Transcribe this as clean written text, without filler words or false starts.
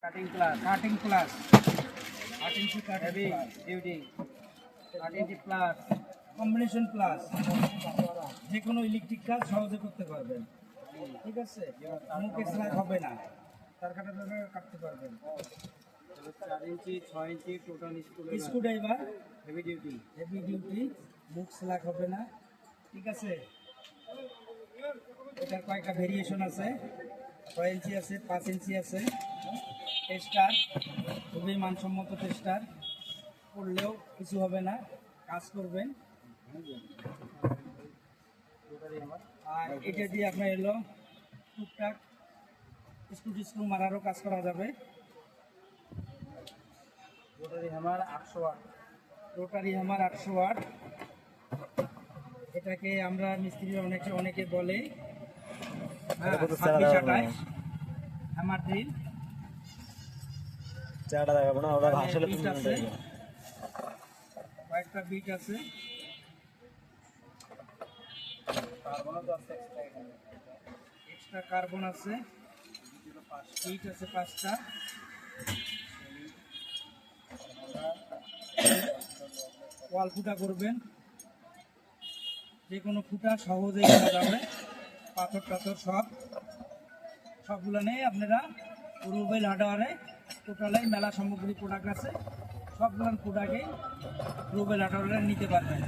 cutting plus 8 inch cut heavy duty 8 inch plus combination plus যে কোনো electric কাজ সহজে করতে পারবেন। ঠিক আছে, মুখে সেলাই হবে না, তার কাটাটা কাটতে পারবেন। 4 ইঞ্চি 6 ইঞ্চি টোটাল স্ক্রুড্রাইভার হেভি ডিউটি মুখ সেলাই হবে না। ঠিক আছে, এটার কয়েকটা ভেরিয়েশন আছে, 6 ইঞ্চি আছে, 5 ইঞ্চি আছে। টেস্টার খুবই মানসম্মত টেস্টার, করলেও কিছু হবে না, কাজ করবেন। আর এটা দিয়ে আপনার এলো টুকটাক স্ক্রু মারারও কাজ করা যাবে। রোটারি হ্যামার 800 ওয়াট, এটাকে আমরা মিস্ত্রি অনেকে বলে 26-28 হ্যামার ড্রিল। কয়েকটা বিট আছে, এক্সট্রা কার্বন আছে, বিট আছে 5টা। ওয়াল ফুটা করবেন, যে কোনো ফুটা সহজেই করা যাবে। পাথর টাথর সবগুলো নিয়ে আপনারা রুবেল হার্ডওয়্যারে টোটালে মেলা সামগ্রী প্রোডাক্ট আছে, সবগুলো প্রোডাক্টেই রুবেল হার্ডওয়্যারে নিতে পারবেন।